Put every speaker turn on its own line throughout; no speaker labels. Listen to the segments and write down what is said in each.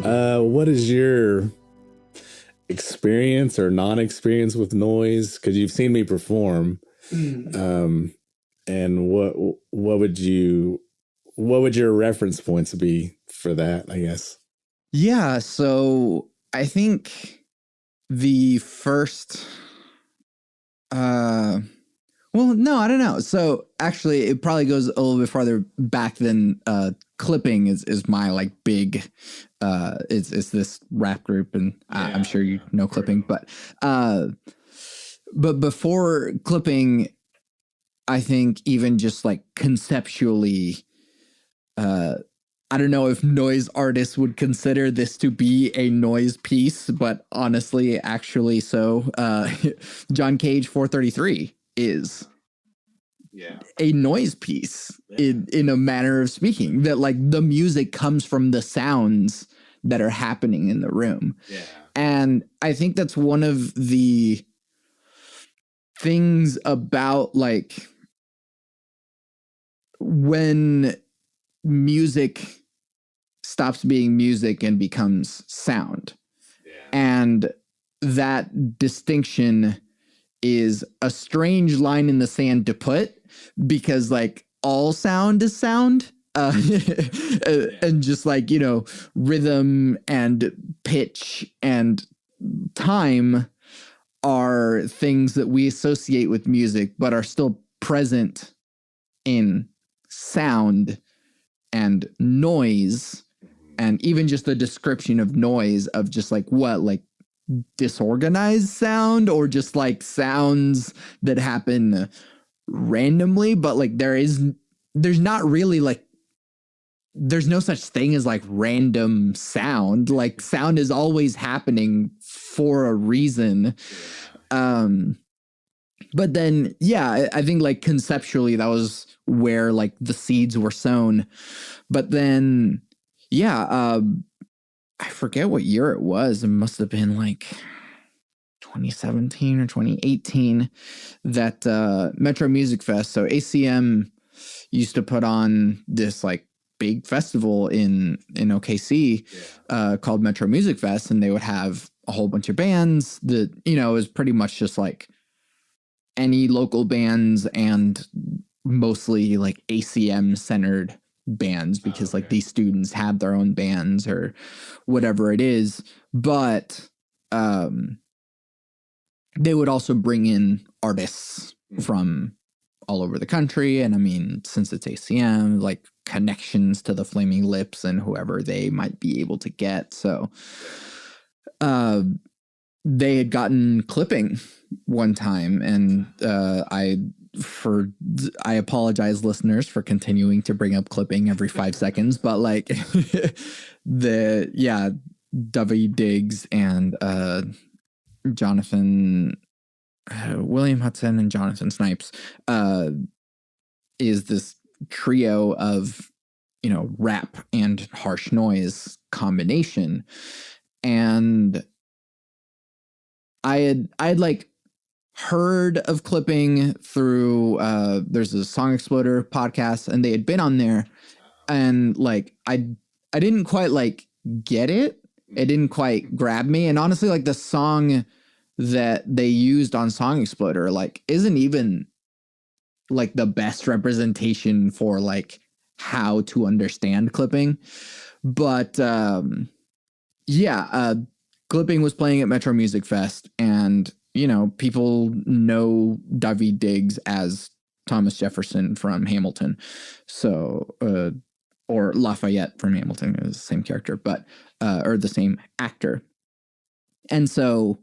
What is your experience or non-experience with noise? Because you've seen me perform. And what would your reference points be for that, I guess?
Yeah, so I think the first well, no, I don't know. So actually it probably goes a little bit farther back than clipping is my like big it's this rap group, and I'm sure you know clipping, but before clipping, I think even just like conceptually, I don't know if noise artists would consider this to be a noise piece, but honestly, actually, so John Cage 433 is a noise piece in a manner of speaking, that like the music comes from the sounds that are happening in the room. And I think that's one of the things about like when music stops being music and becomes sound. And that distinction is a strange line in the sand to put, because like all sound is sound. And just like, you know, rhythm and pitch and time are things that we associate with music, but are still present in sound and noise. And even just the description of noise, of just like what, like disorganized sound, or just like sounds that happen randomly, but like there's not really like, there's no such thing as like random sound. Like sound is always happening for a reason. But then, yeah, I think like conceptually that was where like the seeds were sown. But then, yeah, I forget what year it was. It must have been like 2017 or 2018 that Metro Music Fest. So ACM used to put on this like big festival in OKC called Metro Music Fest, and they would have a whole bunch of bands that, you know, is pretty much just like any local bands and mostly like ACM centered bands, because like these students had their own bands or whatever it is. But they would also bring in artists from all over the country. And I mean, since it's ACM, like connections to the Flaming Lips and whoever they might be able to get. So they had gotten clipping one time, and I apologize, listeners, for continuing to bring up clipping every 5 seconds, but like Dovey Diggs and Jonathan William Hudson and Jonathan Snipes is this trio of, you know, rap and harsh noise combination. And I had like heard of clipping through there's a Song Exploder podcast, and they had been on there, and like I didn't quite like get it. It didn't quite grab me. And honestly, like the song that they used on Song Exploder like isn't even like the best representation for like how to understand clipping. But clipping was playing at Metro Music Fest, and you know, people know Dovey Diggs as Thomas Jefferson from Hamilton. So or Lafayette from Hamilton is the same character, but or the same actor. And so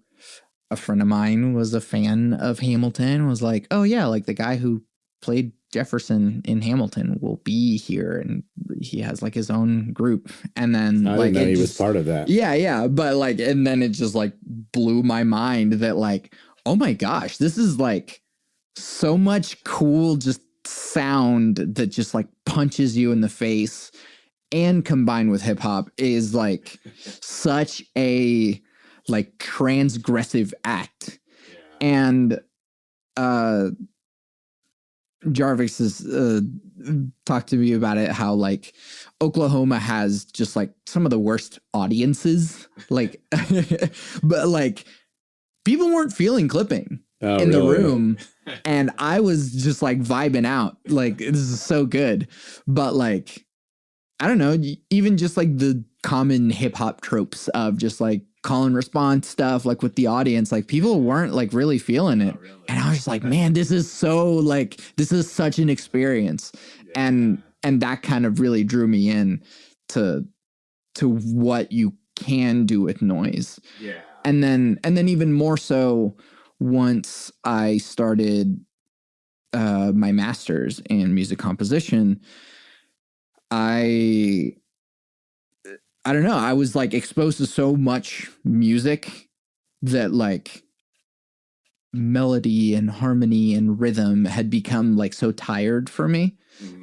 a friend of mine was a fan of Hamilton, was like, oh yeah, like the guy who played Jefferson in Hamilton will be here, and he has like his own group. And then
I didn't know he was part of that.
Yeah. But like, and then it just like blew my mind that like, oh my gosh, this is like so much cool just sound that just like punches you in the face, and combined with hip hop is like such a like transgressive act. And Jarvis has talked to me about it, how like Oklahoma has just like some of the worst audiences, like, but like people weren't feeling clipping in the
really?
room. And I was just like vibing out, like, this is so good. But like, I don't know, even just like the common hip hop tropes of just like call and response stuff, like with the audience, like people weren't like really feeling it. And I was just like, man, this is so like, this is such an experience. And that kind of really drew me in to what you can do with noise.
Yeah.
And then even more so once I started my master's in music composition, I don't know, I was like exposed to so much music that like melody and harmony and rhythm had become like so tired for me.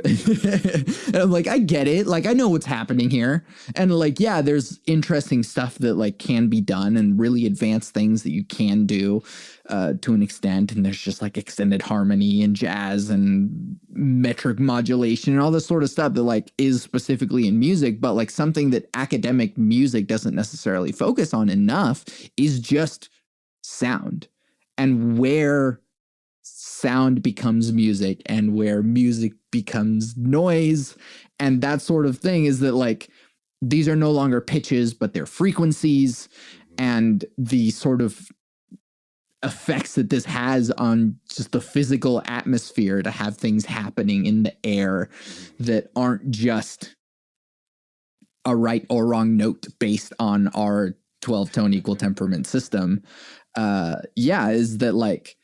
And I'm like, I get it. Like, I know what's happening here. And like, yeah, there's interesting stuff that like can be done and really advanced things that you can do to an extent. And there's just like extended harmony and jazz and metric modulation and all this sort of stuff that like is specifically in music. But like something that academic music doesn't necessarily focus on enough is just sound, and where sound becomes music and where music becomes noise and that sort of thing, is that like these are no longer pitches but they're frequencies, and the sort of effects that this has on just the physical atmosphere to have things happening in the air that aren't just a right or wrong note based on our 12 tone equal temperament system. Is that like,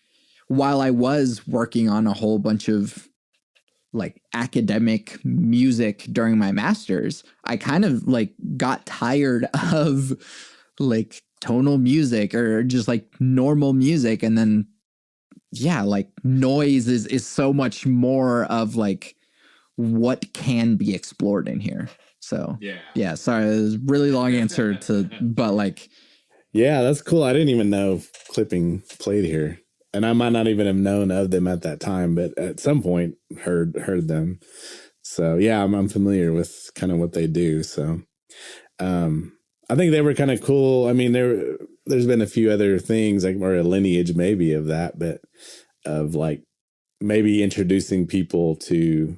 while I was working on a whole bunch of like academic music during my master's, I kind of like got tired of like tonal music or just like normal music. And then, like noise is so much more of like what can be explored in here. So sorry, it was a really long answer but like,
yeah, that's cool. I didn't even know clipping played here, and I might not even have known of them at that time, but at some point heard them. So yeah, I'm familiar with kind of what they do. So I think they were kind of cool. I mean, there's been a few other things like, or a lineage maybe of that, but of like maybe introducing people to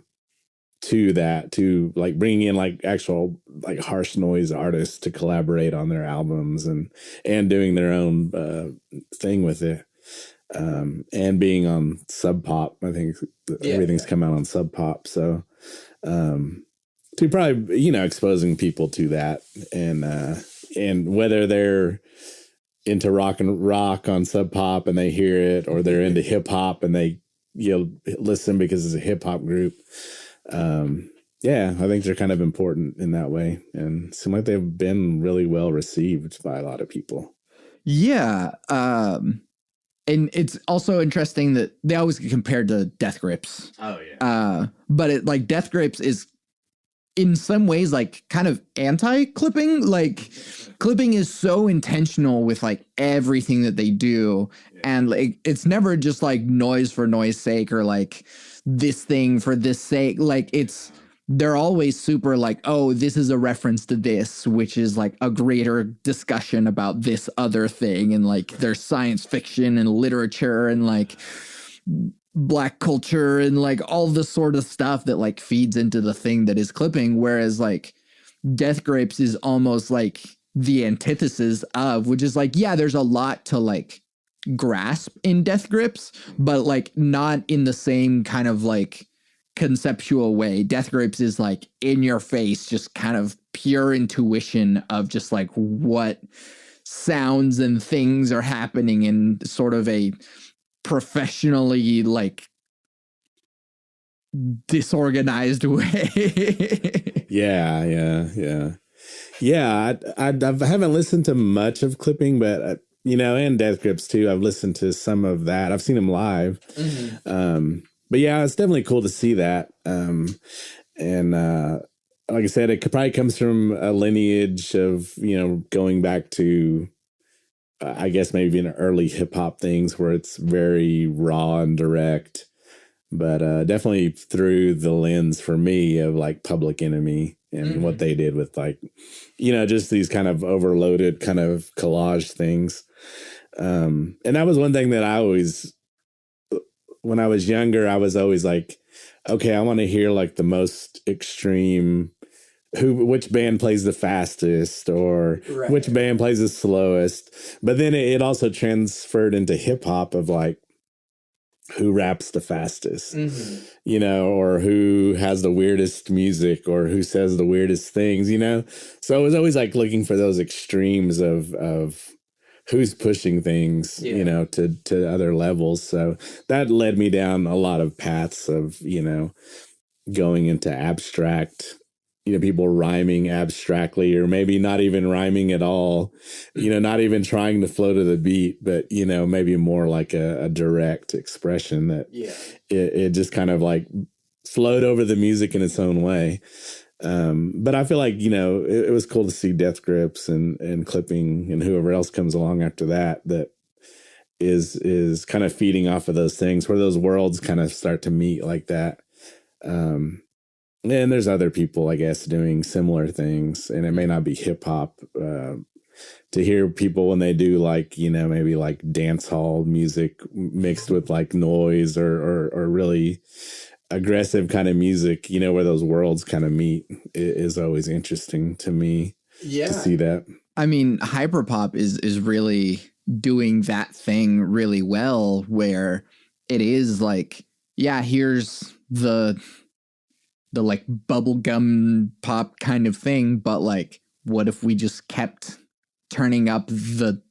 that, to like bringing in like actual like harsh noise artists to collaborate on their albums and doing their own thing with it, and being on Sub Pop. I think everything's come out on Sub Pop, so to probably exposing people to that, and whether they're into rock on Sub Pop and they hear it, or they're into hip hop and they listen because it's a hip hop group. I think they're kind of important in that way, and seem like they've been really well received by a lot of people.
Yeah. And it's also interesting that they always get compared to Death Grips.
Oh yeah.
But it like Death Grips is in some ways like kind of anti-clipping. Like clipping is so intentional with like everything that they do. Yeah. And like it's never just like noise for noise sake or like this thing for this sake. Like they're always super like, oh, this is a reference to this, which is like a greater discussion about this other thing. And like there's science fiction and literature and like Black culture and like all this sort of stuff that like feeds into the thing that is clipping. Whereas like Death Grapes is almost like the antithesis of, which is like, yeah, there's a lot to like grasp in Death Grips, but like not in the same kind of like conceptual way. Death Grapes is like in your face, just kind of pure intuition of just like what sounds and things are happening in sort of a professionally like disorganized way.
Yeah. I haven't listened to much of clipping, but and Death Grips too. I've listened to some of that. I've seen them live. Mm-hmm. But yeah, it's definitely cool to see that. And like I said, it probably comes from a lineage of, going back to, I guess maybe in early hip hop things where it's very raw and direct. but definitely through the lens for me of like Public Enemy and what they did with like, just these kind of overloaded kind of collage things. And that was one thing that I always, when I was younger, I was always like, okay, I want to hear like the most extreme, which band plays the fastest or which band plays the slowest. But then it also transferred into hip hop of like who raps the fastest, or who has the weirdest music or who says the weirdest things, So I was always like looking for those extremes of who's pushing things, to other levels. So that led me down a lot of paths of, going into abstract, people rhyming abstractly or maybe not even rhyming at all, not even trying to flow to the beat, but, maybe more like a direct expression that it just kind of like flowed over the music in its own way. But I feel like, it was cool to see Death Grips and Clipping and whoever else comes along after that is kind of feeding off of those things where those worlds kind of start to meet like that. And there's other people, I guess, doing similar things, and it may not be hip hop. To hear people when they do like, maybe like dance hall music mixed with like noise or really aggressive kind of music, where those worlds kind of meet is always interesting to me to see that.
I mean, hyperpop is really doing that thing really well, where it is like, yeah, here's the like bubblegum pop kind of thing, but like, what if we just kept turning up the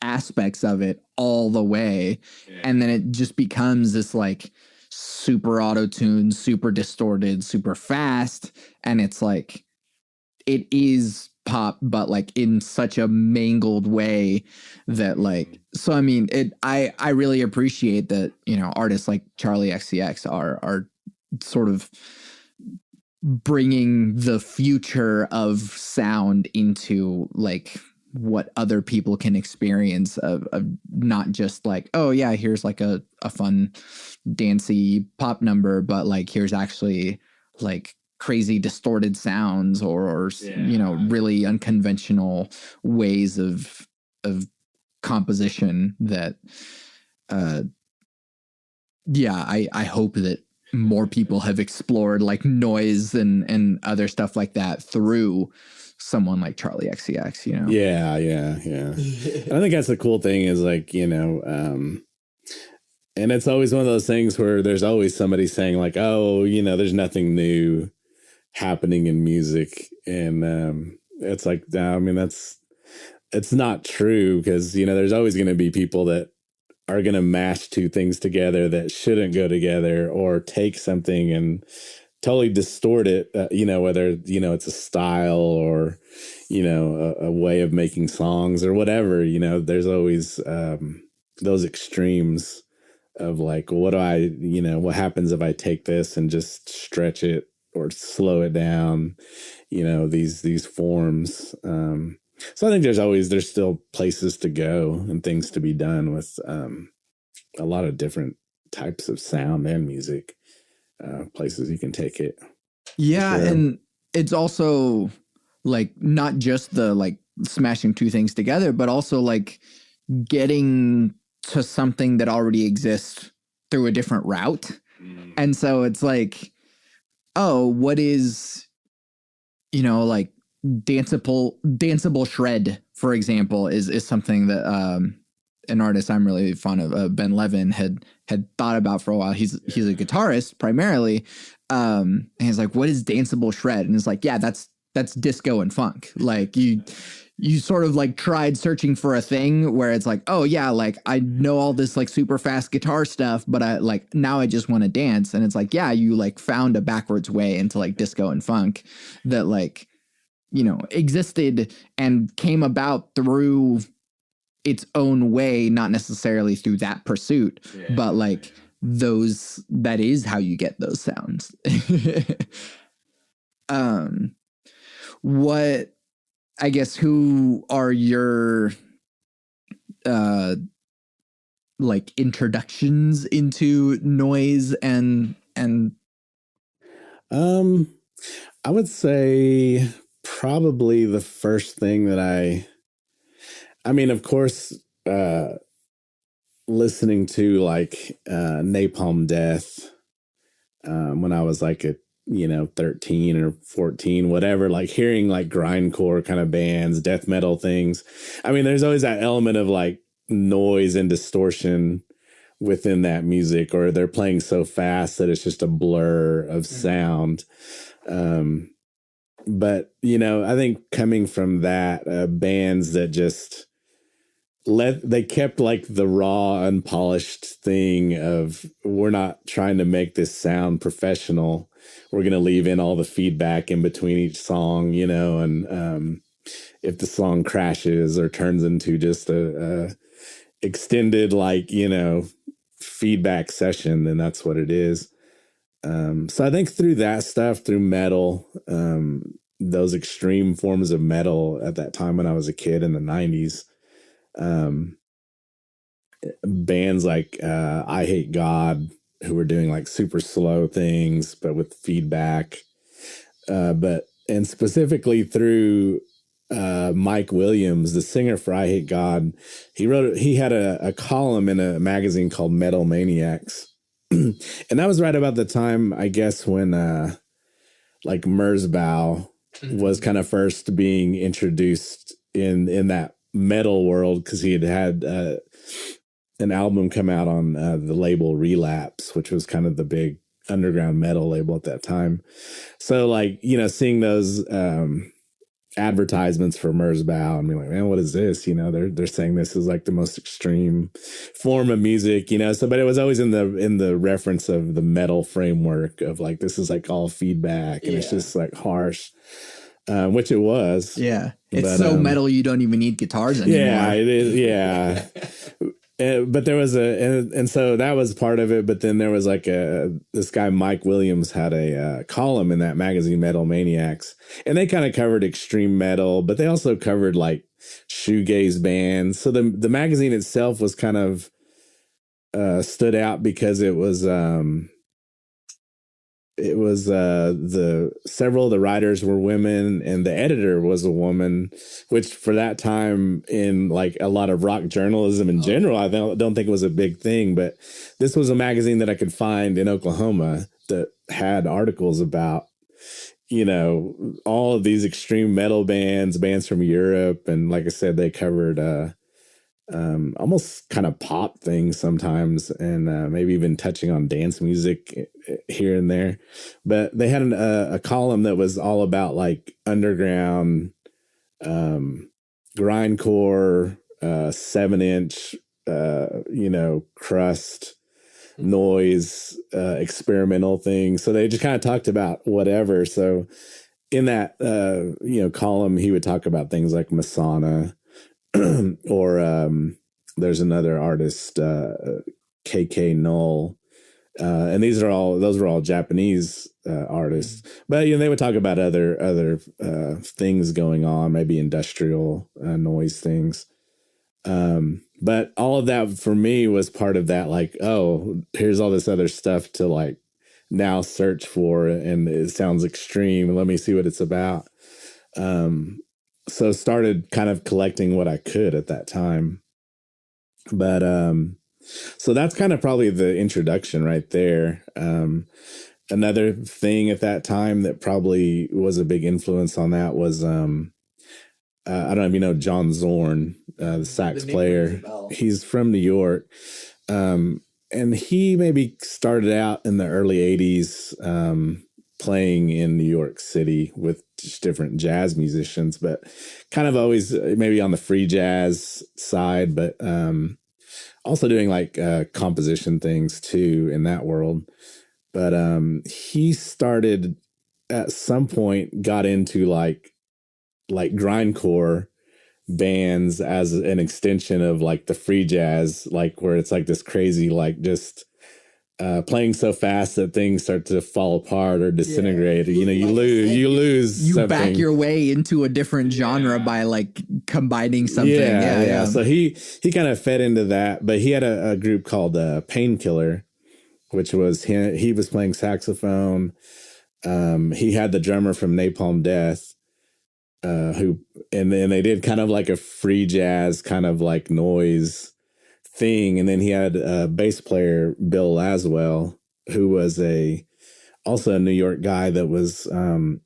aspects of it all the way, and then it just becomes this like super auto-tuned, super distorted, super fast, and it's like it is pop, but like in such a mangled way that like, so I mean, I really appreciate that, artists like Charlie XCX are sort of bringing the future of sound into like what other people can experience of not just like, oh yeah, here's like a fun dancey pop number, but like here's actually like crazy distorted sounds or really unconventional ways of composition that I hope that more people have explored like noise and other stuff like that through someone like Charlie XCX,
Yeah. I think that's the cool thing is like, and it's always one of those things where there's always somebody saying like, oh, there's nothing new happening in music. And it's like, I mean, it's not true because, there's always going to be people that are going to mash two things together that shouldn't go together or take something and totally distort it, whether, it's a style or, a way of making songs or whatever, there's always those extremes of like, what do I, what happens if I take this and just stretch it or slow it down, these forms. So I think there's still places to go and things to be done with a lot of different types of sound and music, places you can take it.
Yeah, sure. And it's also like not just the like smashing two things together, but also like getting to something that already exists through a different route. And so it's like, oh, what is, like danceable shred, for example, is something that an artist I'm really fond of, Ben Levin, had thought about for a while. He's a guitarist primarily, and he's like, what is danceable shred? And it's like, yeah, that's disco and funk. Like you sort of like tried searching for a thing where it's like, oh yeah, like I know all this like super fast guitar stuff, but I like now I just want to dance. And it's like, yeah, you like found a backwards way into like disco and funk that like, existed and came about through its own way, not necessarily through that pursuit, but like that is how you get those sounds. What, I guess, who are your like introductions into noise and
Um, I would say probably the first thing that I mean, of course, listening to like Napalm Death when I was like 13 or 14, whatever, like hearing like grindcore kind of bands, death metal things. I mean, there's always that element of like noise and distortion within that music, or they're playing so fast that it's just a blur of sound. But I think coming from that, bands that just they kept like the raw, unpolished thing of, we're not trying to make this sound professional. We're going to leave in all the feedback in between each song, and if the song crashes or turns into just a extended, like, feedback session, then that's what it is. So I think through that stuff, through metal, those extreme forms of metal at that time when I was a kid in the 90s, bands like I Hate God, who were doing like super slow things but with feedback, and specifically through Mike Williams, the singer for I Hate God. He had a column in a magazine called Metal Maniacs. And that was right about the time, I guess, when like Merzbow was kind of first being introduced in that metal world, because he had an album come out on the label Relapse, which was kind of the big underground metal label at that time. So like, seeing those advertisements for Merzbow and being like, man, what is this? They're saying this is like the most extreme form of music, so, but it was always in the reference of the metal framework of like, this is like all feedback and it's just like harsh, which it was.
Yeah. It's so metal you don't even need guitars anymore.
Yeah, it is. Yeah. But there was and so that was part of it. But then there was like this guy, Mike Williams, had a column in that magazine, Metal Maniacs, and they kind of covered extreme metal, but they also covered like shoegaze bands. So the magazine itself was kind of stood out because it was the several of the writers were women, and the editor was a woman, which for that time in like a lot of rock journalism in general, I don't think it was a big thing. But this was a magazine that I could find in Oklahoma that had articles about, all of these extreme metal bands from Europe. And like I said, they covered almost kind of pop things sometimes, and maybe even touching on dance music here and there. But they had a column that was all about like underground grindcore, 7-inch, crust noise, experimental things. So they just kind of talked about whatever. So in that column, he would talk about things like Masana, or there's another artist, KK Null, and those were all Japanese artists. But they would talk about other things going on, maybe industrial noise things. But all of that for me was part of that, like, oh, here's all this other stuff to like now search for, and it sounds extreme. Let me see what it's about. So started kind of collecting what I could at that time. But so that's kind of probably the introduction right there. Another thing at that time that probably was a big influence on that was I don't know if you know John Zorn, the sax player. He's from New York. And he maybe started out in the early 80s playing in New York City with just different jazz musicians, but kind of always maybe on the free jazz side, but also doing like composition things too in that world. But he started at some point, got into like grindcore bands as an extension of like the free jazz, like where it's like this crazy, like just playing so fast that things start to fall apart or disintegrate. You know, you lose
You
something.
back your way into a different genre by like combining something. Yeah.
So he kind of fed into that, but he had a group called Painkiller, which was him. He was playing saxophone. He had the drummer from Napalm Death, who, and then they did kind of like a free jazz kind of like noise thing. And then he had a bass player, Bill Laswell, who was also a New York guy that was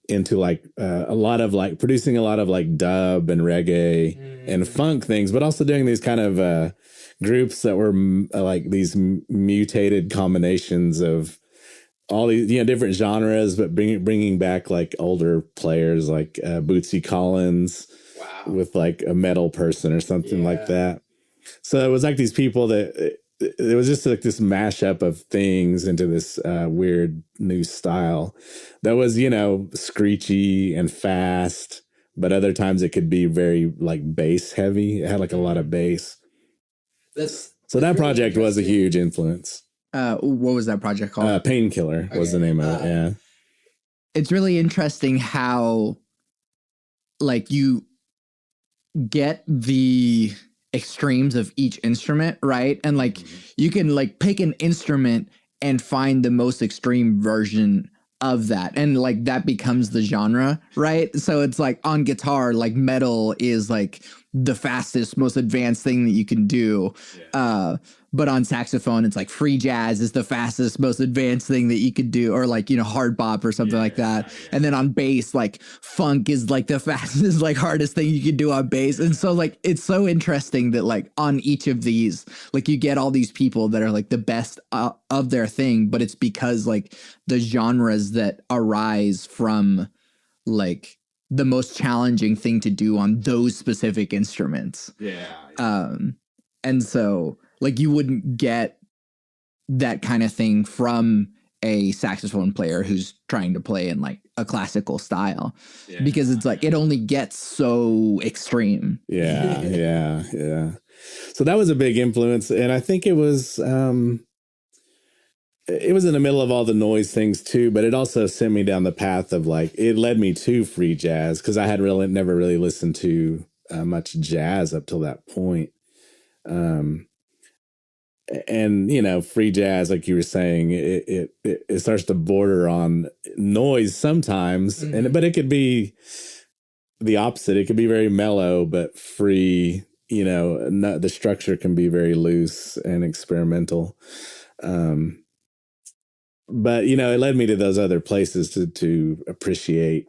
into like a lot of like producing a lot of like dub and reggae and funk things, but also doing these kind of groups that were like these mutated combinations of all these, you know, different genres, but bringing back like older players like Bootsy Collins with like a metal person or something like that. So it was like these people that it was just like this mashup of things into this weird new style that was, you know, screechy and fast, but other times it could be very like bass heavy. It had like a lot of bass. So that project was a huge influence.
What was that project called?
Painkiller was the name of it. Yeah.
It's really interesting how like you get the extremes of each instrument, right? And like you can like pick an instrument and find the most extreme version of that, and like that becomes the genre, right? So it's like on guitar, like metal is like the fastest, most advanced thing that you can do. But on saxophone, it's like free jazz is the fastest, most advanced thing that you could do, or like, you know, hard bop or something like that. And then on bass, like funk is like the fastest, like hardest thing you can do on bass. And so like, it's so interesting that like on each of these, like you get all these people that are like the best of their thing, but it's because like the genres that arise from like the most challenging thing to do on those specific instruments. And so like you wouldn't get that kind of thing from a saxophone player who's trying to play in like a classical style, because it's like it only gets so extreme.
Yeah. So that was a big influence, and I think it was in the middle of all the noise things too, but it also sent me down the path of like, it led me to free jazz, because I had never really listened to much jazz up till that point. And you know, free jazz, like you were saying, it starts to border on noise sometimes, but it could be the opposite. It could be very mellow but free. You know, the structure can be very loose and experimental. But you know, it led me to those other places to appreciate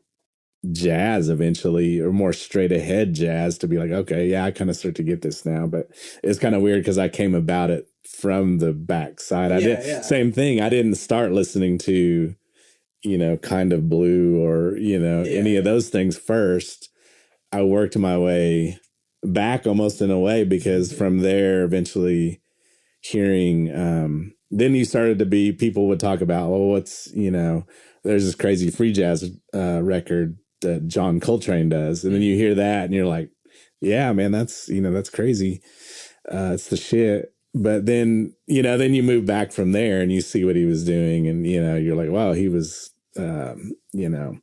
jazz eventually, or more straight ahead jazz, to be like, okay, yeah, I kind of start to get this now. But it's kind of weird because I came about it from the backside. Same thing. I didn't start listening to, you know, Kind of Blue or, you know, any of those things first. I worked my way back almost in a way, because from there, eventually hearing, then you started to be, people would talk about, well, what's, you know, there's this crazy free jazz record that John Coltrane does. And then you hear that and you're like, yeah, man, that's, you know, that's crazy. It's the shit. But then, you know, then you move back from there and you see what he was doing, and, you know, you're like, wow, he was, you know,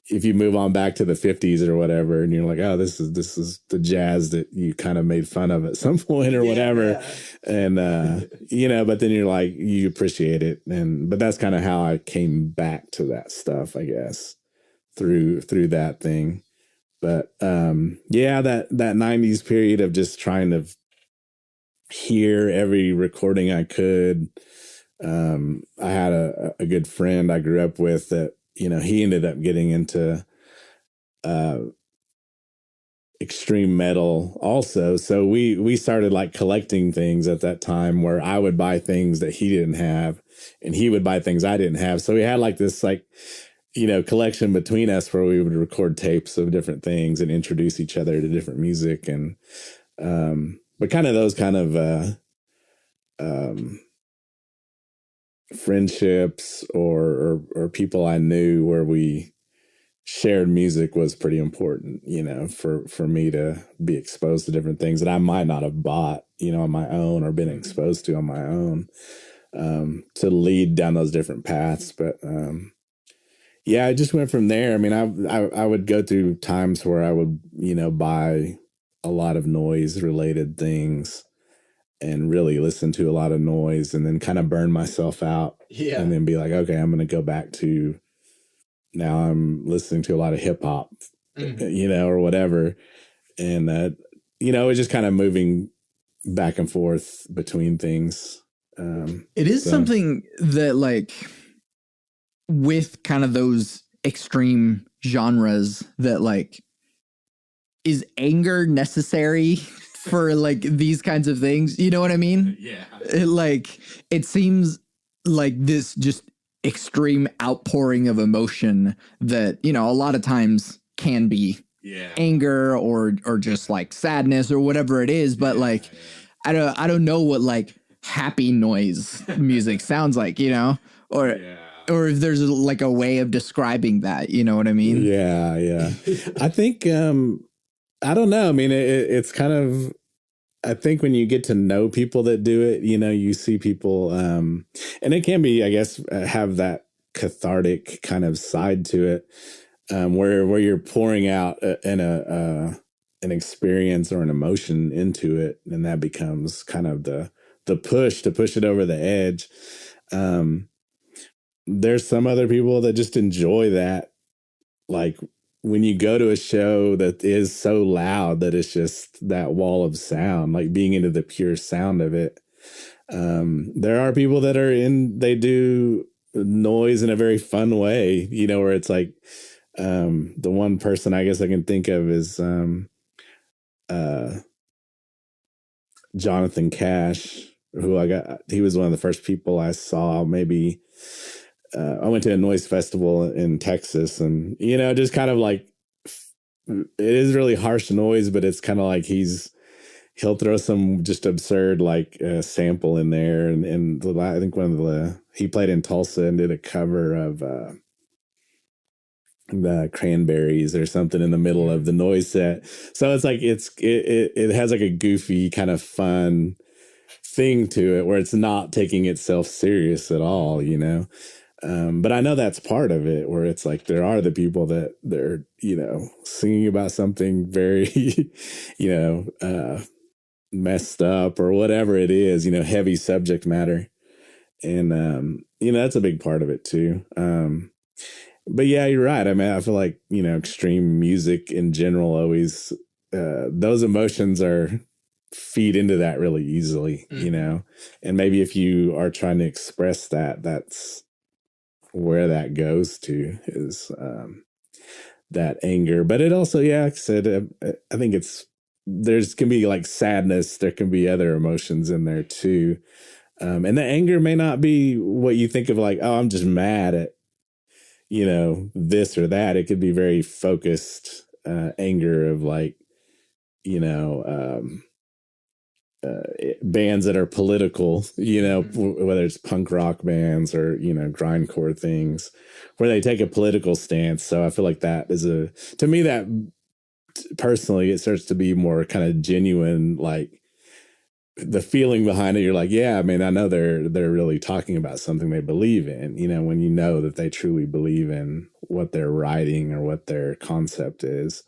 if you move on back to the 50s or whatever, and you're like, oh, this is the jazz that you kind of made fun of at some point or whatever. And, you know, but then you're like, you appreciate it. But that's kind of how I came back to that stuff, I guess, through that thing. But, yeah, that 90s period of just trying to hear every recording I could. I had a good friend I grew up with that, you know, he ended up getting into extreme metal also. So we started like collecting things at that time, where I would buy things that he didn't have and he would buy things I didn't have. So we had like this, like, you know, collection between us where we would record tapes of different things and introduce each other to different music. And, but kind of those kind of, friendships or people I knew where we shared music was pretty important, you know, for me to be exposed to different things that I might not have bought, you know, on my own or been exposed to on my own. to lead down those different paths. But yeah, I just went from there. I mean, I would go through times where I would, buy a lot of noise related things and really listen to a lot of noise and then kind of burn myself out.
Yeah.
And then be like, okay, I'm going to go back to, now I'm listening to a lot of hip hop, or whatever. And, it's just kind of moving back and forth between things.
It is something that, like, with kind of those extreme genres, that, like, is anger necessary for, like, these kinds of things? You know what I mean?
Yeah.
It seems like this just extreme outpouring of emotion that, a lot of times can be anger or just like sadness or whatever it is. But I don't know what like happy noise music sounds like, or if there's like a way of describing that, you know what I mean?
Yeah. I think, I don't know. I mean, it's kind of, I think when you get to know people that do it, you see people, and it can be, I guess, have that cathartic kind of side to it, where you're pouring out an experience or an emotion into it, and that becomes kind of the push to push it over the edge. There's some other people that just enjoy that, like when you go to a show that is so loud that it's just that wall of sound, like being into the pure sound of it. There are people that they do noise in a very fun way, where it's like, the one person I guess I can think of is, Jonathan Cash, he was one of the first people I saw. Maybe, I went to a noise festival in Texas, and just kind of like, it is really harsh noise, but it's kind of like he'll throw some just absurd like sample in there, and I think he played in Tulsa and did a cover of the Cranberries or something in the middle of the noise set. So it's like it has like a goofy kind of fun thing to it where it's not taking itself serious at all, but I know that's part of it, where it's like there are the people that they're, singing about something very, messed up or whatever it is, heavy subject matter. And, that's a big part of it too. But yeah, you're right. I mean, I feel like, extreme music in general always, those emotions feed into that really easily, and maybe if you are trying to express that, that's where that goes to, is that anger. But it also, yeah, like I said, I think there's can be like sadness. There can be other emotions in there too. And the anger may not be what you think of, like, oh, I'm just mad at, this or that. It could be very focused anger of like, bands that are political, whether it's punk rock bands or, grindcore things where they take a political stance. So I feel like that is to me, that personally, it starts to be more kind of genuine, like the feeling behind it. You're like, yeah, I mean, I know they're really talking about something they believe in, when you know that they truly believe in what they're writing or what their concept is.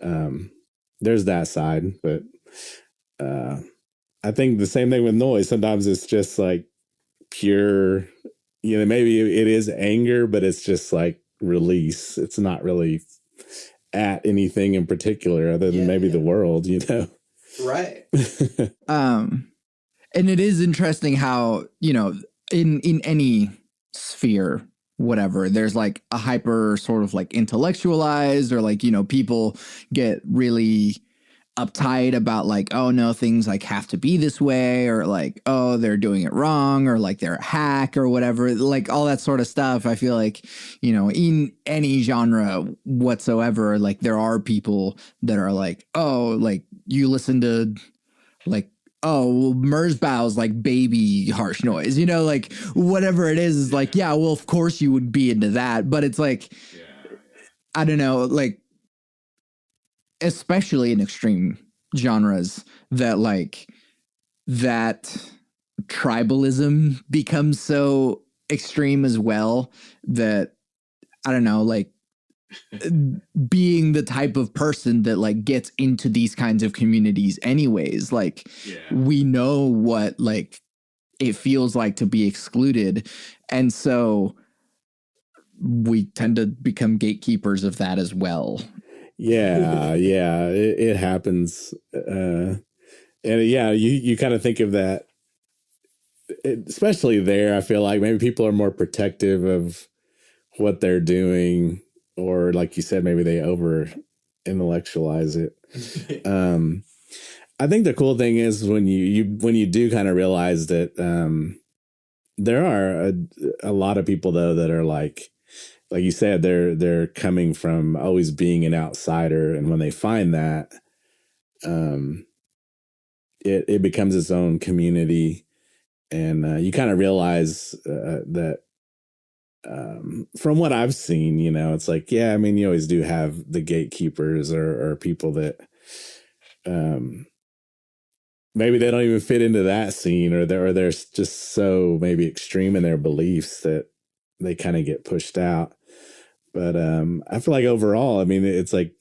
There's that side, but I think the same thing with noise. Sometimes it's just like pure, maybe it is anger, but it's just like release. It's not really at anything in particular other than maybe the world,
Right. And it is interesting how, in any sphere, whatever, there's like a hyper sort of like intellectualized, or like, people get really uptight about like, oh no, things like have to be this way, or like, oh, they're doing it wrong, or like they're a hack or whatever, like all that sort of stuff. I feel like, in any genre whatsoever, like there are people that are like, oh, like you listen to like, oh, well, Merzbow's like baby harsh noise, like whatever it is like, yeah, well, of course you would be into that. But it's like, I don't know, like, especially in extreme genres, that like that tribalism becomes so extreme as well that I don't know, like being the type of person that like gets into these kinds of communities anyways, like we know what like it feels like to be excluded, and so we tend to become gatekeepers of that as well.
Yeah, yeah, it happens. And yeah, you kind of think of that, especially there. I feel like maybe people are more protective of what they're doing, or like you said, maybe they over intellectualize it. I think the cool thing is when you do kind of realize that there are a lot of people though that are like you said, they're coming from always being an outsider, and when they find that, um, it becomes its own community, and you kind of realize that from what I've seen, it's like, yeah, I mean, you always do have the gatekeepers or people that um, maybe they don't even fit into that scene, or they're just so maybe extreme in their beliefs that they kind of get pushed out. But I feel like overall, I mean, it's like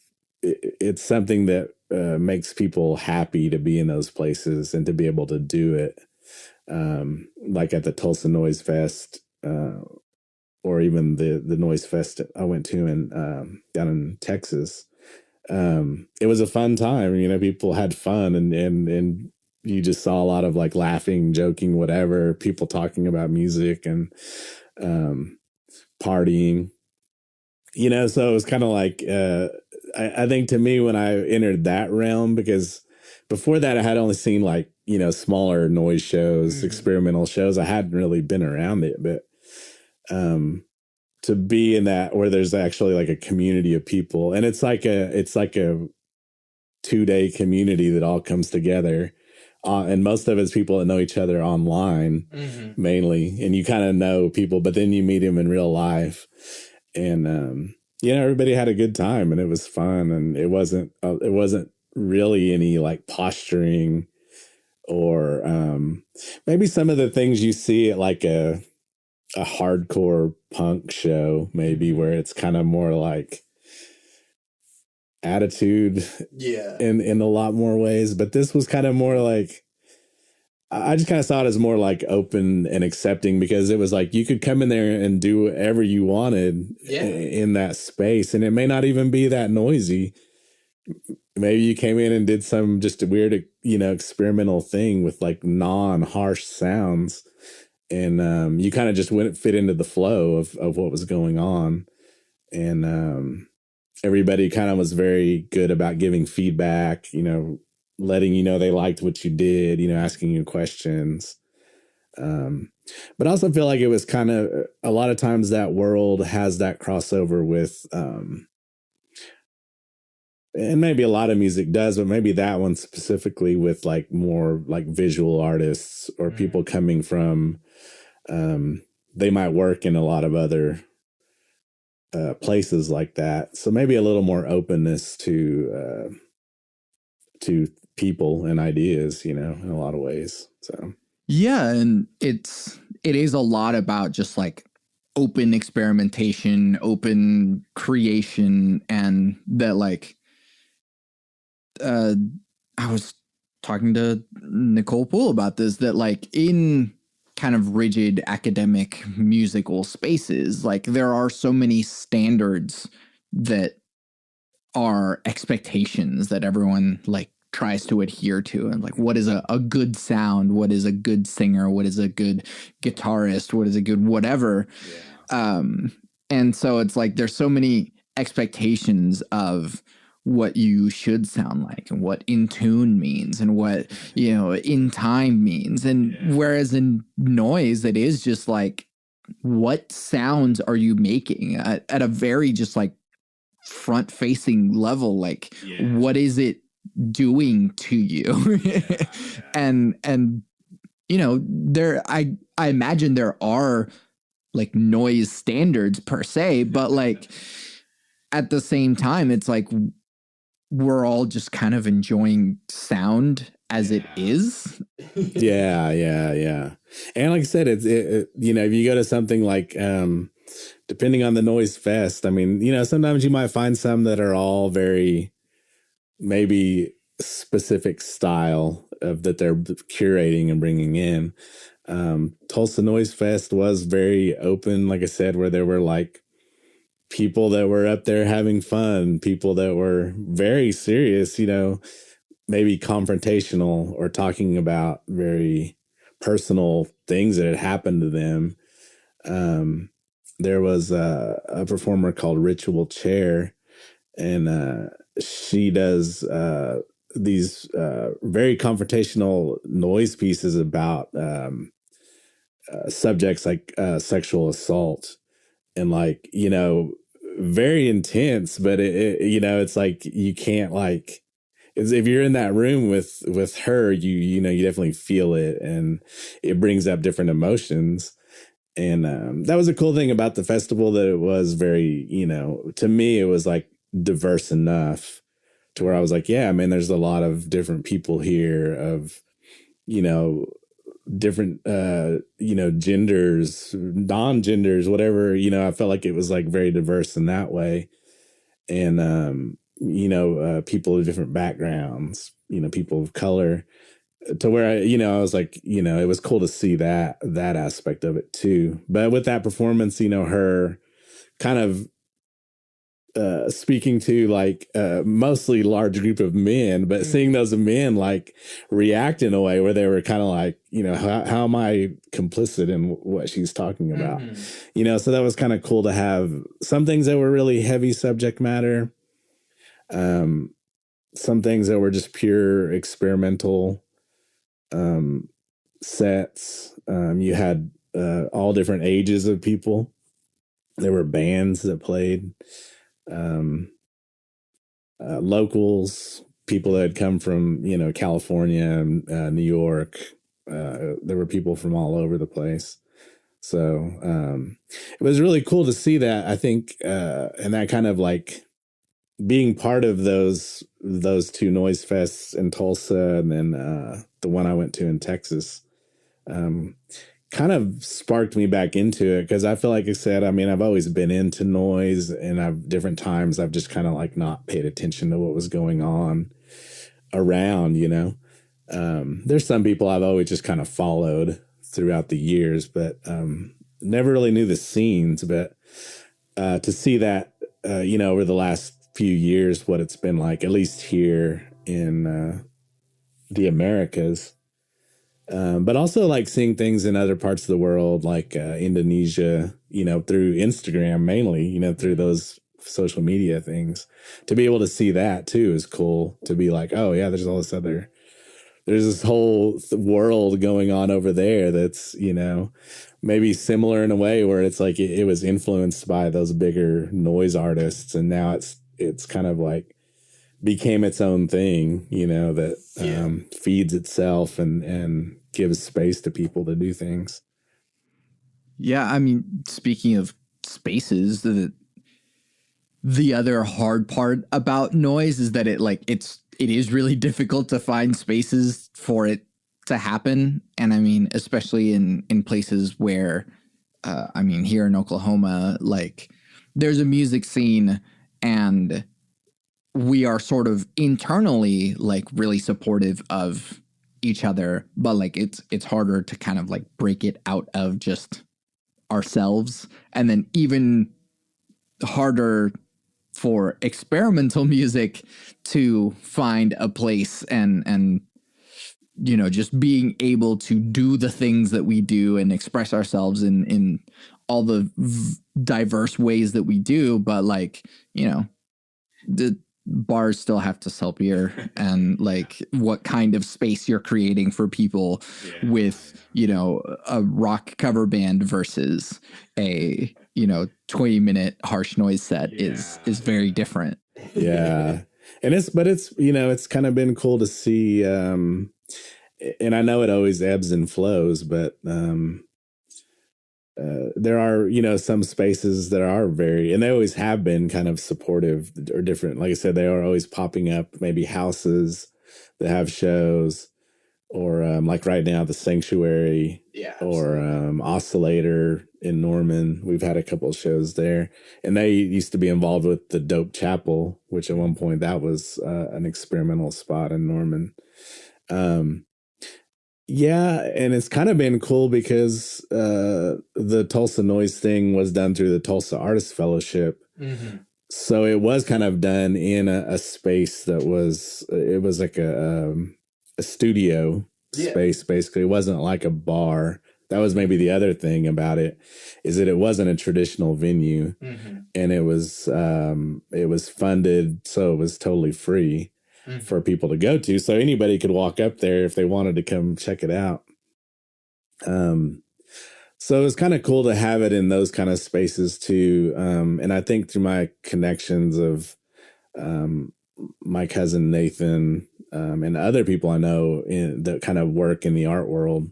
it's something that makes people happy to be in those places and to be able to do it. Like at the Tulsa Noise Fest, or even the Noise Fest I went to in down in Texas. It was a fun time. People had fun, and you just saw a lot of like laughing, joking, whatever, people talking about music and partying. So it was kind of like I think to me when I entered that realm, because before that I had only seen like smaller noise shows, experimental shows. I hadn't really been around it, but to be in that where there's actually like a community of people, and it's like a 2-day community that all comes together. And most of it's people that know each other online, mainly. And you kind of know people, but then you meet them in real life. And, everybody had a good time, and it was fun. And it wasn't really any like posturing or maybe some of the things you see at like a hardcore punk show, maybe, where it's kind of more like attitude in a lot more ways. But this was kind of more like, I just kind of saw it as more like open and accepting, because it was like you could come in there and do whatever you wanted in that space, and it may not even be that noisy. Maybe you came in and did some just a weird experimental thing with like non-harsh sounds, and you kind of just wouldn't fit into the flow of what was going on. And everybody kind of was very good about giving feedback, letting they liked what you did, asking you questions. But I also feel like it was kind of a lot of times that world has that crossover with, and maybe a lot of music does, but maybe that one specifically with like more like visual artists or people coming from, they might work in a lot of other places like that. So maybe a little more openness to people and ideas, in a lot of ways. So
yeah, and it is a lot about just like open experimentation, open creation, and that like I was talking to Nicole Poole about this, that like in kind of rigid academic musical spaces, like there are so many standards that are expectations that everyone like tries to adhere to, and like what is a good sound, what is a good singer, what is a good guitarist, what is a good whatever. And so it's like there's so many expectations of what you should sound like and what in tune means and what in time means, and whereas in noise it is just like what sounds are you making at a very just like front facing level, like what is it doing to you? And there I imagine there are like noise standards per se, but like at the same time it's like we're all just kind of enjoying sound as it is.
Yeah. And like I said, if you go to something like, depending on the noise fest, I mean, sometimes you might find some that are all very maybe specific style of that they're curating and bringing in. Tulsa Noise Fest was very open, like I said, where there were like people that were up there having fun, people that were very serious, maybe confrontational or talking about very personal things that had happened to them. There was a performer called Ritual Chair, and she does these very confrontational noise pieces about subjects like sexual assault, and like, very intense, but it's like you can't like, if you're in that room with her, you definitely feel it, and it brings up different emotions. And that was a cool thing about the festival, that it was very, to me, it was like diverse enough to where I was like, yeah, man, there's a lot of different people here of, you know, different, genders, non-genders, whatever, I felt like it was like very diverse in that way. And, people of different backgrounds, people of color, to where I was like, it was cool to see that aspect of it too. But with that performance, her kind of speaking to like mostly large group of men, but seeing those men like react in a way where they were kind of like, how am I complicit in what she's talking about? So that was kind of cool to have some things that were really heavy subject matter, some things that were just pure experimental sets. You had all different ages of people. There were bands that played, locals, people that had come from, California, New York. There were people from all over the place. So it was really cool to see that, I think, and that kind of like being part of those two noise fests in Tulsa, and then the one I went to in Texas, kind of sparked me back into it, because I feel like I said, I mean, I've always been into noise, and I've different times I've just kind of like not paid attention to what was going on around, There's some people I've always just kind of followed throughout the years, but never really knew the scenes. But to see that, over the last few years, what it's been like, at least here in the Americas, but also like seeing things in other parts of the world, like Indonesia, through Instagram mainly, through those social media things. To be able to see that too is cool. To be like, oh yeah, there's this whole world going on over there that's, maybe similar in a way, where it's like it was influenced by those bigger noise artists, and now it's kind of like became its own thing, that feeds itself and gives space to people to do things.
Yeah, I mean, speaking of spaces, the other hard part about noise is that it is really difficult to find spaces for it to happen. And I mean, especially in places where here in Oklahoma, like there's a music scene, and we are sort of internally like really supportive of each other, but like it's harder to kind of like break it out of just ourselves, and then even harder for experimental music to find a place, and just being able to do the things that we do and express ourselves in all the diverse ways that we do. But like, the bars still have to sell beer, and like what kind of space you're creating for people with, a rock cover band versus a, 20-minute harsh noise set is very different.
Yeah. And it's kind of been cool to see, and I know it always ebbs and flows, but there are, some spaces that are very, and they always have been kind of supportive or different. Like I said, they are always popping up, maybe houses that have shows, or like right now, the Sanctuary, or Oscillator in Norman. We've had a couple of shows there, and they used to be involved with the Dope Chapel, which at one point that was an experimental spot in Norman. Yeah, and it's kind of been cool because the Tulsa Noise thing was done through the Tulsa Artist Fellowship. Mm-hmm. So it was kind of done in a space that was, it was like a studio space, basically. It wasn't like a bar. That was maybe the other thing about it, is that it wasn't a traditional venue. Mm-hmm. And it was funded, so it was totally free for people to go to. So anybody could walk up there if they wanted to come check it out. So it was kind of cool to have it in those kind of spaces too. And I think through my connections of my cousin Nathan and other people I know that kind of work in the art world,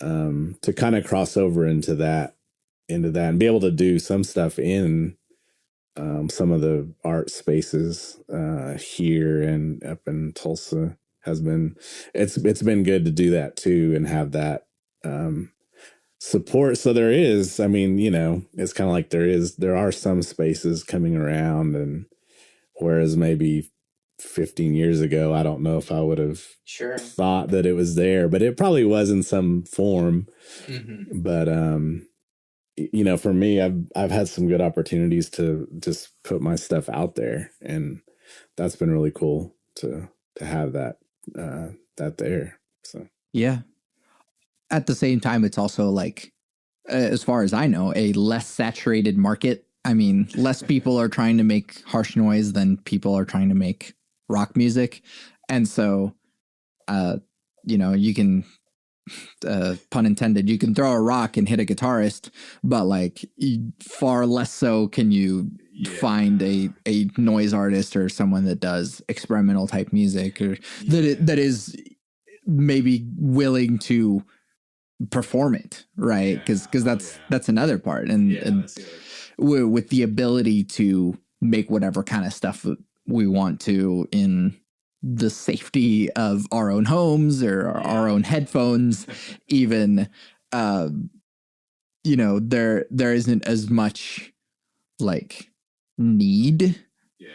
to kind of cross over into that and be able to do some stuff in some of the art spaces here and up in Tulsa it's been good to do that too and have that support. So there is, I mean, it's kind of like there are some spaces coming around, and whereas maybe 15 years ago, I don't know if I would have thought that it was there, but it probably was in some form. Mm-hmm. But for me, I've had some good opportunities to just put my stuff out there, and that's been really cool to have that there. So
yeah. At the same time, it's also like, as far as I know, a less saturated market. I mean, less people are trying to make harsh noise than people are trying to make rock music, and so, you can. Pun intended, you can throw a rock and hit a guitarist, but like far less so can you find a noise artist or someone that does experimental type music, or that is maybe willing to perform it, right? Because that's another part, and with the ability to make whatever kind of stuff we want to in the safety of our own homes or our own headphones, even, there isn't as much like need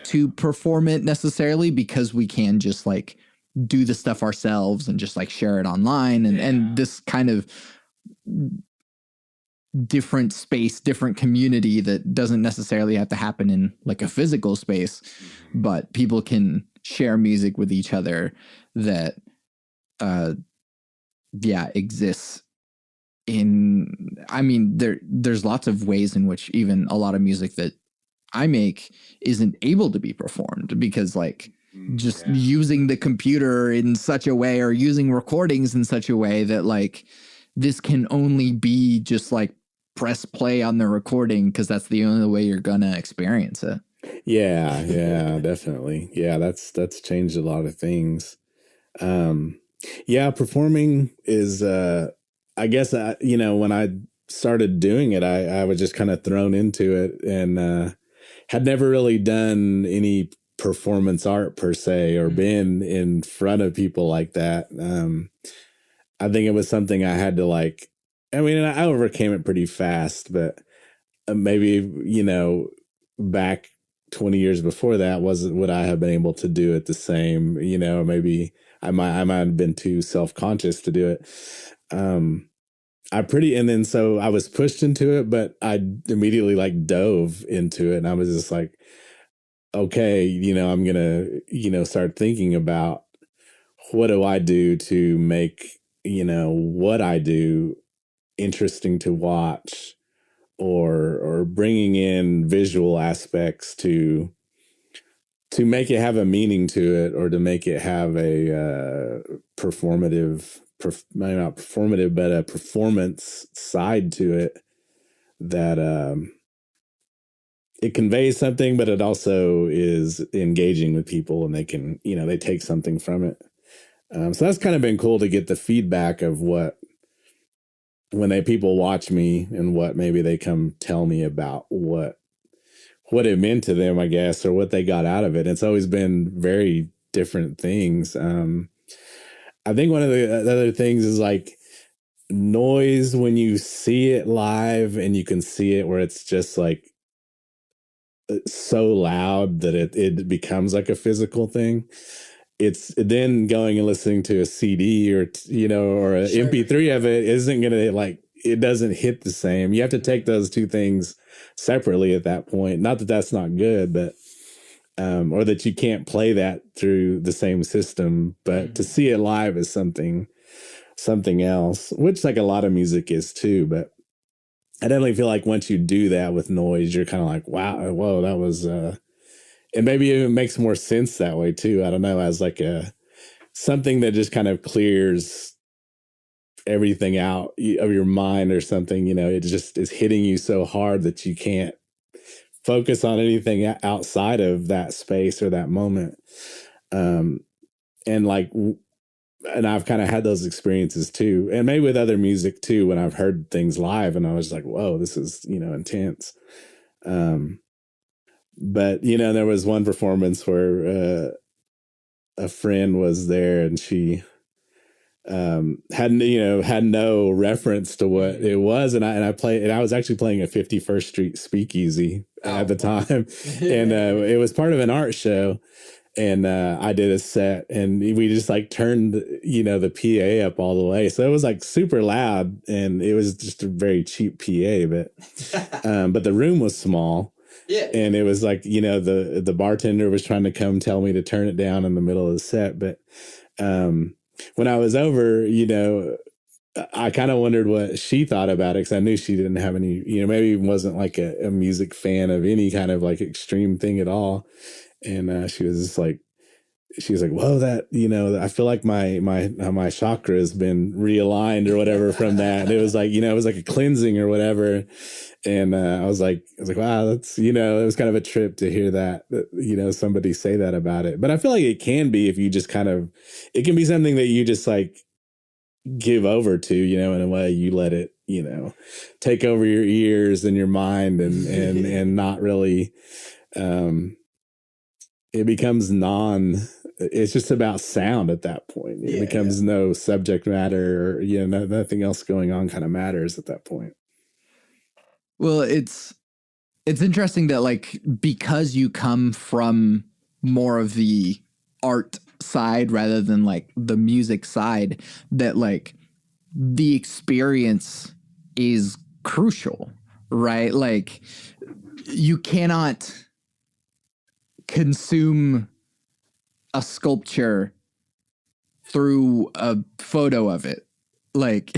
to perform it necessarily, because we can just like do the stuff ourselves and just like share it online, and this kind of different space, different community that doesn't necessarily have to happen in like a physical space, but people can share music with each other that exists in, I mean, there's lots of ways in which even a lot of music that I make isn't able to be performed, because like just using the computer in such a way, or using recordings in such a way that like this can only be just like press play on the recording, because that's the only way you're gonna experience it.
Yeah, definitely. Yeah, that's changed a lot of things. Performing is, I guess, when I started doing it, I was just kind of thrown into it, and had never really done any performance art per se, or been in front of people like that. I think it was something I had to like, I mean, I overcame it pretty fast, but maybe, back 20 years before that, would I have been able to do it the same? Maybe I might have been too self-conscious to do it. And then so I was pushed into it, but I immediately like dove into it, and I was just like, okay, I'm gonna, start thinking about what do I do to make, what I do interesting to watch, or bringing in visual aspects to make it have a meaning to it, or to make it have a performative, maybe not performative, but a performance side to it, that it conveys something, but it also is engaging with people, and they can, they take something from it. So that's kind of been cool to get the feedback of what when people watch me and what maybe they come tell me about what it meant to them, I guess, or what they got out of it. It's always been very different things. I think one of the other things is like noise when you see it live and you can see it where it's just like so loud that it becomes like a physical thing. It's then going and listening to a CD or or an MP3 of it isn't gonna like, it doesn't hit the same. You have to take those two things separately at that point. Not that that's not good, but or that you can't play that through the same system. But to see it live is something else, which like a lot of music is too. But I definitely feel like once you do that with noise, you're kind of like, wow, whoa, that was and maybe it makes more sense that way too. I don't know, as like a something that just kind of clears everything out of your mind or something. It just is hitting you so hard that you can't focus on anything outside of that space or that moment. And like, and I've kind of had those experiences too, and maybe with other music too, when I've heard things live and I was like, whoa, this is, intense. But there was one performance where a friend was there and she had no reference to what it was, and I was actually playing a 51st Street speakeasy at the time, and it was part of an art show, and I did a set, and we just like turned the PA up all the way, so it was like super loud, and it was just a very cheap PA, but the room was small. Yeah. And it was like, the bartender was trying to come tell me to turn it down in the middle of the set. But when I was over, I kind of wondered what she thought about it, because I knew she didn't have any, maybe wasn't like a music fan of any kind of like extreme thing at all. And she was just like, whoa, that, I feel like my chakra has been realigned or whatever from that. And it was like, it was like a cleansing or whatever. And I was like, wow, that's, it was kind of a trip to hear that, somebody say that about it. But I feel like it can be, if you just kind of, it can be something that you just like give over to, in a way. You let it, take over your ears and your mind, and not really, it becomes it's just about sound at that point. It becomes no subject matter, or, nothing else going on kind of matters at that point.
Well, it's interesting that, like, because you come from more of the art side rather than like the music side, that like the experience is crucial, right? Like, you cannot consume a sculpture through a photo of it. Like,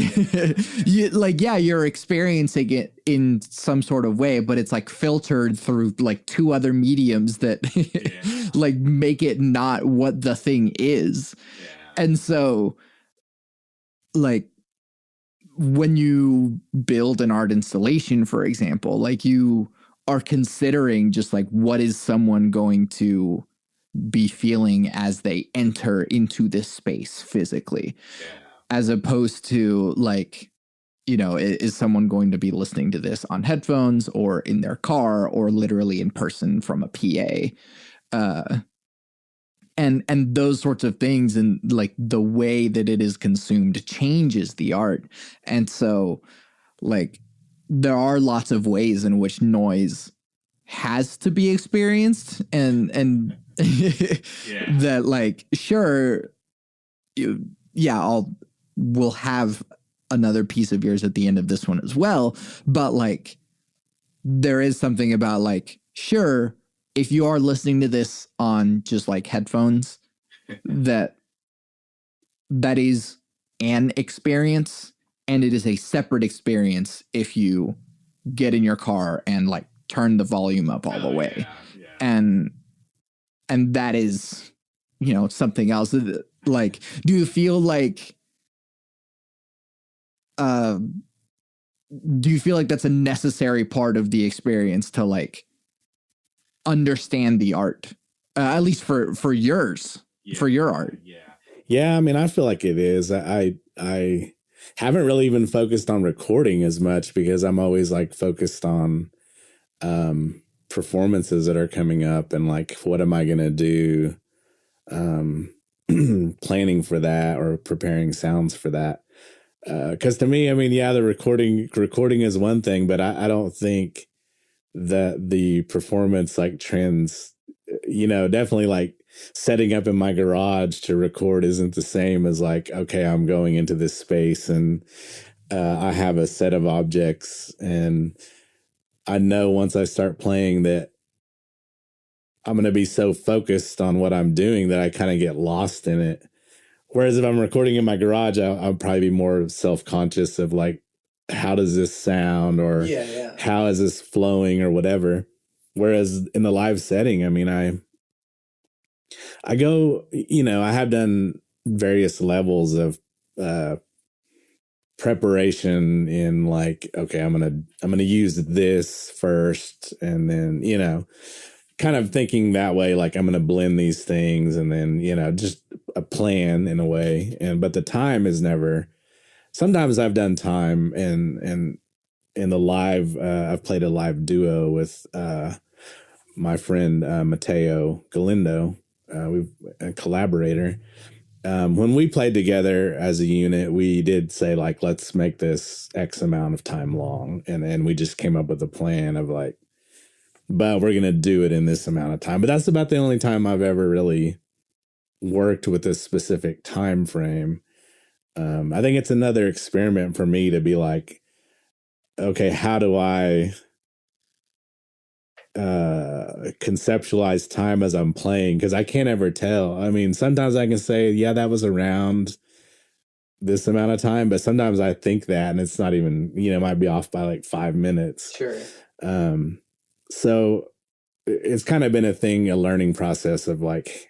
you're experiencing it in some sort of way, but it's like filtered through like two other mediums that like make it not what the thing is. Yeah. And so, like, when you build an art installation, for example, like, you are considering just like, what is someone going to be feeling as they enter into this space physically? Yeah. As opposed to like, is someone going to be listening to this on headphones or in their car or literally in person from a PA? And those sorts of things, and like the way that it is consumed changes the art. And so, like, there are lots of ways in which noise has to be experienced, and that, like, sure, we'll have another piece of yours at the end of this one as well. But like, there is something about like, sure, if you are listening to this on just like headphones, that is an experience, and it is a separate experience if you get in your car and like turn the volume up all the way. Yeah. And that is, something else. Like, do you feel like that's a necessary part of the experience to like understand the art, at least for yours, for your art?
Yeah. I mean, I feel like it is. haven't really even focused on recording as much because I'm always like focused on performances that are coming up and like what am I gonna do, planning for that or preparing sounds for that. Because to me, I mean, yeah, the recording is one thing, but I don't think that the performance like trends, definitely like setting up in my garage to record isn't the same as like, okay, I'm going into this space and I have a set of objects and I know once I start playing that I'm going to be so focused on what I'm doing that I kind of get lost in it. Whereas if I'm recording in my garage, I'll probably be more self-conscious of like, how does this sound or how is this flowing or whatever. Whereas in the live setting, I mean, I go, I have done various levels of preparation in like, okay, I'm gonna use this first, and then kind of thinking that way, like I'm gonna blend these things, and then just a plan in a way. But the time is never. Sometimes I've done time, and in the live, I've played a live duo with my friend Mateo Galindo. We've a collaborator. When we played together as a unit, we did say like, let's make this X amount of time long, and we just came up with a plan of like, but we're gonna do it in this amount of time. But that's about the only time I've ever really worked with a specific time frame. I think it's another experiment for me to be like, okay, how do I conceptualize time as I'm playing? Because I can't ever tell. I mean, sometimes I can say, yeah, that was around this amount of time, but sometimes I think that and it's not even, might be off by like 5 minutes.
Sure.
So it's kind of been a learning process of like,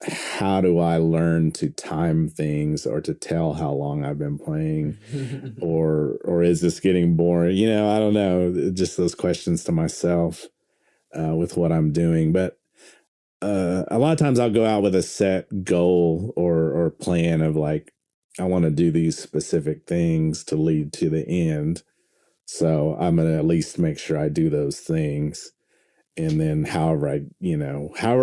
how do I learn to time things or to tell how long I've been playing or is this getting boring? I don't know. Just those questions to myself with what I'm doing. But a lot of times I'll go out with a set goal or plan of like, I want to do these specific things to lead to the end. So I'm going to at least make sure I do those things. And then however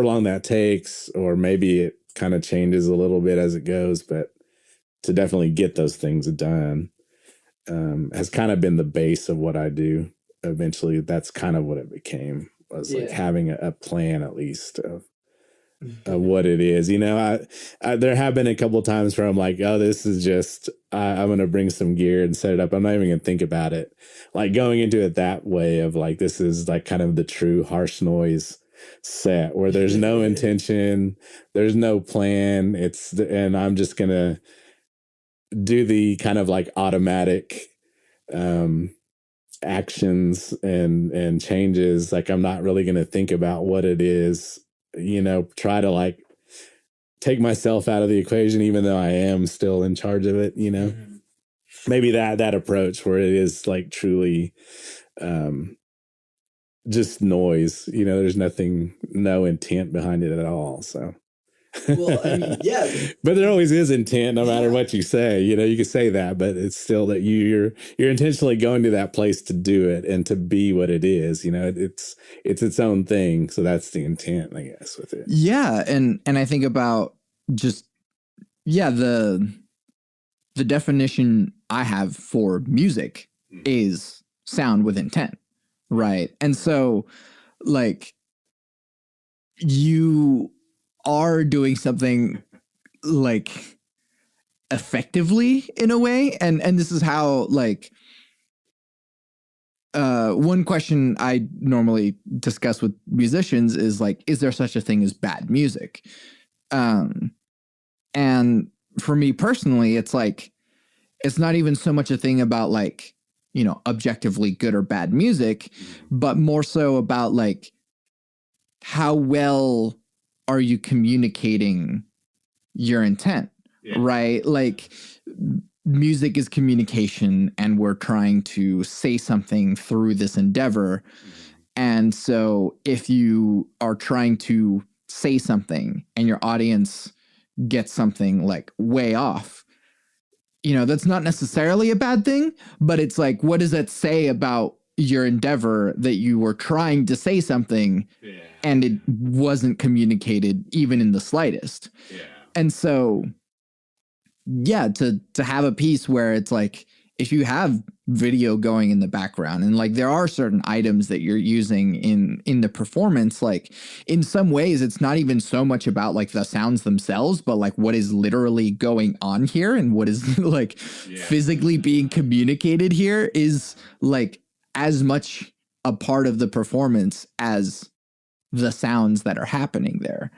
long that takes, or maybe it kind of changes a little bit as it goes, but to definitely get those things done has kind of been the base of what I do. Eventually, that's kind of what it became, was like having a plan at least of what it is. I there have been a couple of times where I'm like, oh, this is just, I'm going to bring some gear and set it up. I'm not even going to think about it. Like going into it that way of like, this is like kind of the true harsh noise set where there's no intention, there's no plan. And I'm just going to do the kind of like automatic, actions and changes. Like I'm not really going to think about what it is, try to like take myself out of the equation, even though I am still in charge of it, maybe that approach where it is like truly, just noise, there's no intent behind it at all. So,
Well, I mean, yeah.
But there always is intent, no matter what you say. You can say that, but it's still that you're intentionally going to that place to do it and to be what it is. It's its own thing. So that's the intent, I guess, with it.
Yeah, and I think about just the definition I have for music is sound with intent, right? And so, like, you are doing something like effectively in a way, and this is how like one question I normally discuss with musicians is like, is there such a thing as bad music? And for me personally, it's like, it's not even so much a thing about like, objectively good or bad music, but more so about like, how well are you communicating your intent, right? Like music is communication and we're trying to say something through this endeavor. And so if you are trying to say something and your audience gets something like way off, that's not necessarily a bad thing, but it's like, what does that say about your endeavor that you were trying to say something and it wasn't communicated even in the slightest? And so, yeah, to have a piece where it's like, if you have video going in the background and like there are certain items that you're using in the performance, like in some ways it's not even so much about like the sounds themselves, but like what is literally going on here and what is like physically being communicated here is like as much a part of the performance as the sounds that are happening there.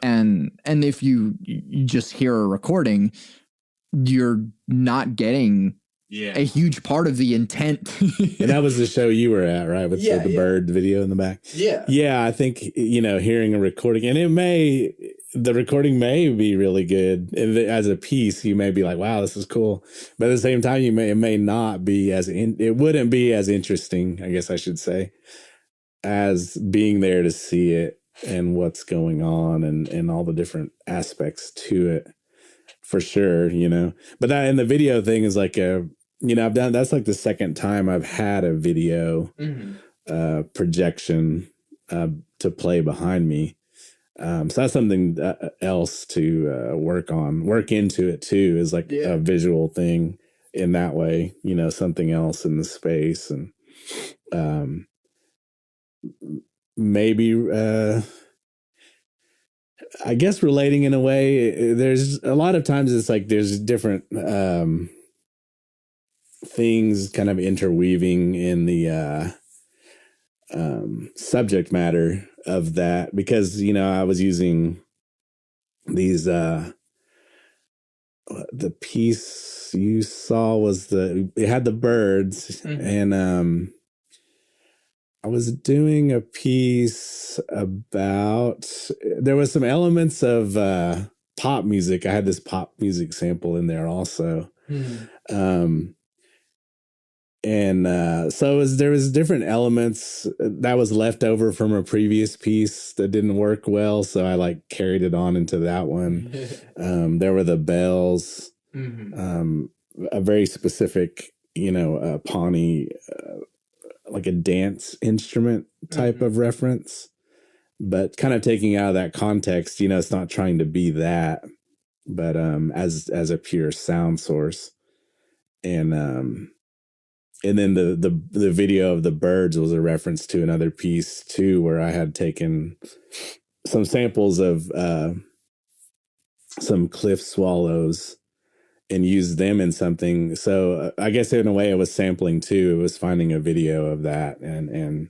And if you just hear a recording, you're not getting a huge part of the intent.
And that was the show you were at, right? With the bird video in the back. Yeah. I think, hearing a recording, and the recording may be really good. And as a piece, you may be like, wow, this is cool. But at the same time, it may not be it wouldn't be as interesting, I guess I should say, as being there to see it and what's going on and all the different aspects to it. For sure, but that in the video thing is like that's like the second time I've had a video projection to play behind me. So that's something else to work into it too, is like a visual thing in that way, something else in the space. And maybe I guess relating in a way, there's a lot of times it's like there's different things kind of interweaving in the subject matter of that, because I was using these the piece you saw was it had the birds, and I was doing a piece about, there was some elements of pop music. I had this pop music sample in there also. So there was different elements that was left over from a previous piece that didn't work well. So I like carried it on into that one. There were the bells, a very specific, Pawnee, like a dance instrument type of reference, but kind of taking out of that context, it's not trying to be that, but as a pure sound source. And then the video of the birds was a reference to another piece too, where I had taken some samples of some cliff swallows and use them in something. So I guess in a way it was sampling too. It was finding a video of that and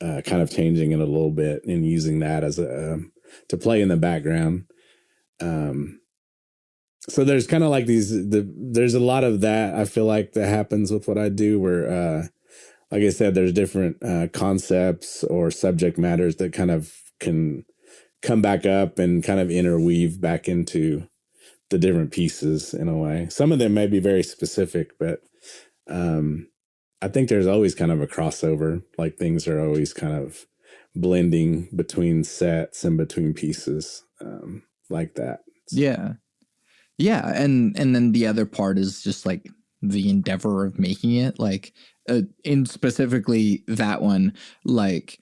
kind of changing it a little bit and using that as to play in the background. So there's kind of like there's a lot of that I feel like that happens with what I do, where like I said, there's different concepts or subject matters that kind of can come back up and kind of interweave back into the different pieces in a way. Some of them may be very specific, but I think there's always kind of a crossover. Like things are always kind of blending between sets and between pieces, like that.
Yeah. And then the other part is just like the endeavor of making it, like in specifically that one, like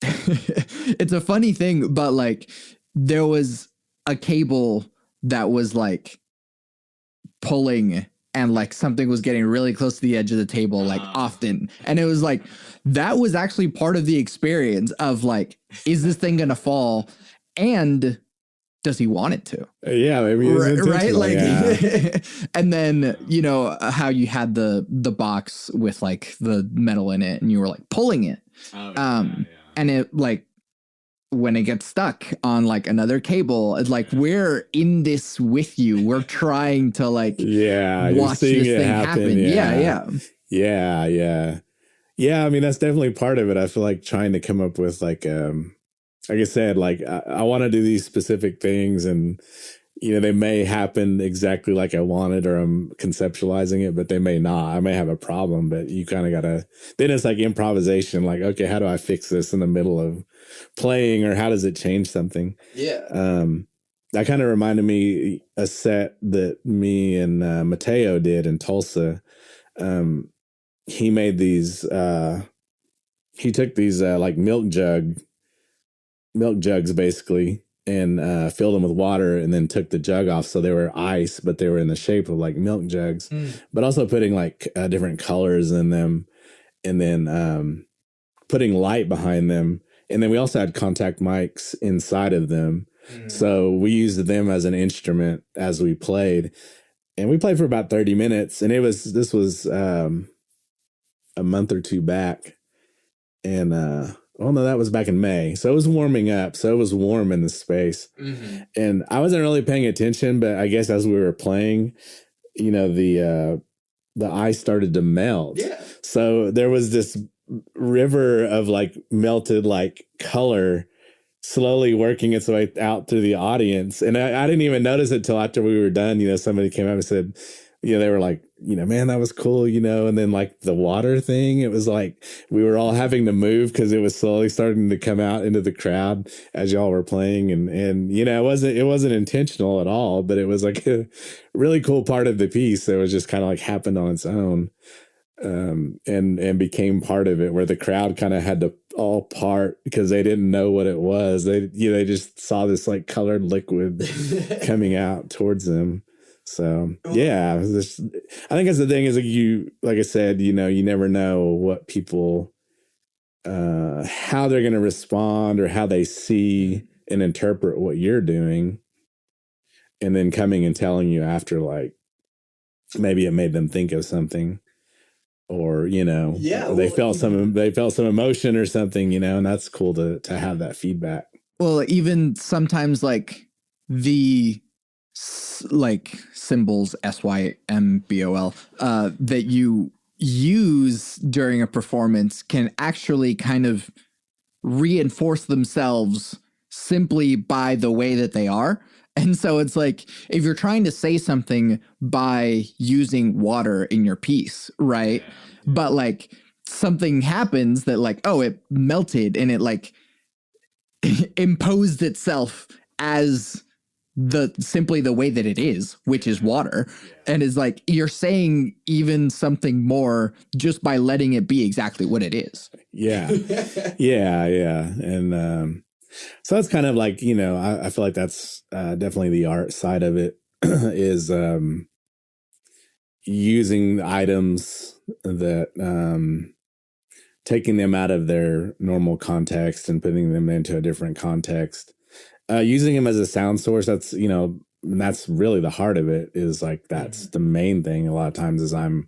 it's a funny thing, but like there was a cable that was like pulling and like something was getting really close to the edge of the table, like often. And it was like, that was actually part of the experience of like, is this thing going to fall? And does he want it to?
Yeah, maybe
right. Like,
yeah.
And then, how you had the box with like the metal in it and you were like pulling it. And it like, when it gets stuck on like another cable, it's like, we're in this with you. We're trying to like watch this thing happen.
Yeah. I mean, that's definitely part of it. I feel like trying to come up with like I said, like I want to do these specific things, and they may happen exactly like I wanted, or I'm conceptualizing it, but they may not. I may have a problem, but you kind of gotta. Then it's like improvisation. Like, okay, how do I fix this in the middle of playing, or how does it change something?
Yeah.
that kind of reminded me a set that me and Mateo did in Tulsa. Um, he made these. He took these like milk jugs basically, and filled them with water, and then took the jug off, so they were ice, but they were in the shape of like milk jugs. But also putting like different colors in them, and then putting light behind them. And then we also had contact mics inside of them. So we used them as an instrument as we played. And we played for about 30 minutes. And this was a month or two back. And oh no, that was back in May. So it was warming up. So it was warm in the space. And I wasn't really paying attention, but I guess as we were playing, you know, the ice started to melt. Yeah. So there was this river of like melted like color slowly working its way out through the audience. And I didn't even notice it till after we were done. You know, somebody came up and said, you know, they were like, you know, man, that was cool, you know. And then like the water thing, it was like we were all having to move because it was slowly starting to come out into the crowd as y'all were playing. And you know, it wasn't intentional at all, but it was like a really cool part of the piece that was just kind of like happened on its own. And became part of it, where the crowd kind of had to all part because they didn't know what it was. They just saw this like colored liquid coming out towards them. So yeah, I think that's the thing is like I said, you know, you never know what people, how they're going to respond or how they see and interpret what you're doing, and then coming and telling you after, like maybe it made them think of something. Or, you know, they felt some emotion or something, you know, and that's cool to have that feedback.
Well, even sometimes like the like symbols SYMBOL that you use during a performance can actually kind of reinforce themselves simply by the way that they are. And so it's like, if you're trying to say something by using water in your piece, right? Yeah. But like something happens that like, oh, it melted and it like imposed itself as simply the way that it is, which is water. Yeah. And is like, you're saying even something more just by letting it be exactly what it is.
Yeah. Yeah. And, so that's kind of like, you know, I feel like that's definitely the art side of it is using items that taking them out of their normal context and putting them into a different context, using them as a sound source. That's, you know, that's really the heart of it, is like that's the main thing. A lot of times is I'm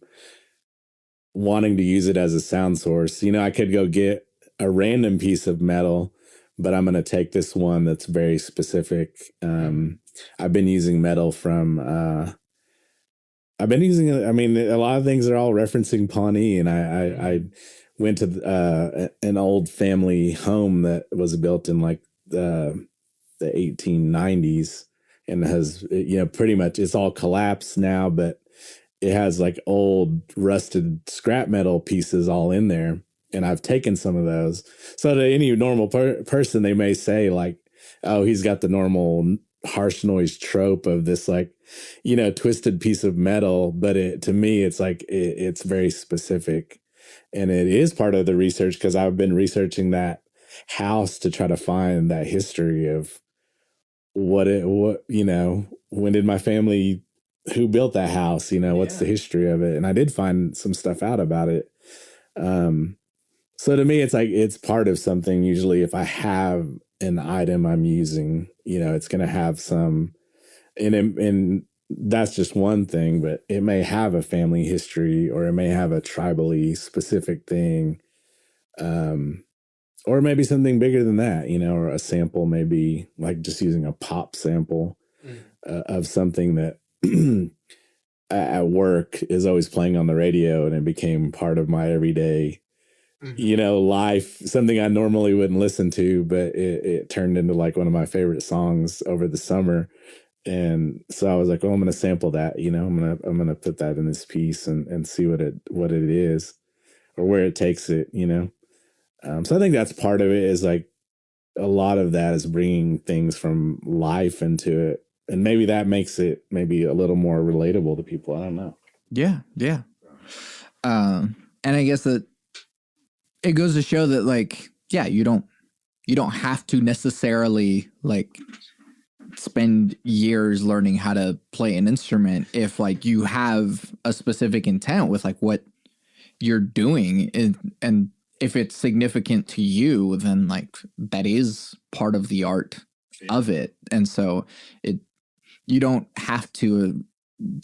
wanting to use it as a sound source. You know, I could go get a random piece of metal, but I'm going to take this one that's very specific. I've been using metal from, I mean, a lot of things are all referencing Pawnee, and I went to an old family home that was built in like the 1890s and has, you know, pretty much it's all collapsed now, but it has like old rusted scrap metal pieces all in there. And I've taken some of those. So to any normal person, they may say like, oh, he's got the normal harsh noise trope of this, like, you know, twisted piece of metal. But to me, it's like, it's very specific. And it is part of the research, because I've been researching that house to try to find that history of what, you know, when did my family, who built that house, you know, what's the history of it? And I did find some stuff out about it. So to me, it's like, it's part of something. Usually if I have an item I'm using, you know, it's going to have some, and that's just one thing, but it may have a family history, or it may have a tribally specific thing. Or maybe something bigger than that, you know, or a sample, maybe like just using a pop sample of something that at work is always playing on the radio, and it became part of my everyday, you know, life, something I normally wouldn't listen to, but it turned into like one of my favorite songs over the summer. And so I was like, oh, I'm going to sample that, you know, I'm going to put that in this piece and see what it is, or where it takes it, you know? So I think that's part of it, is like a lot of that is bringing things from life into it. And maybe that makes it maybe a little more relatable to people. I don't know.
Yeah. Yeah. And I guess that it goes to show that, like, yeah, you don't have to necessarily like spend years learning how to play an instrument if like you have a specific intent with like what you're doing, and if it's significant to you, then like that is part of the art of it. And so you don't have to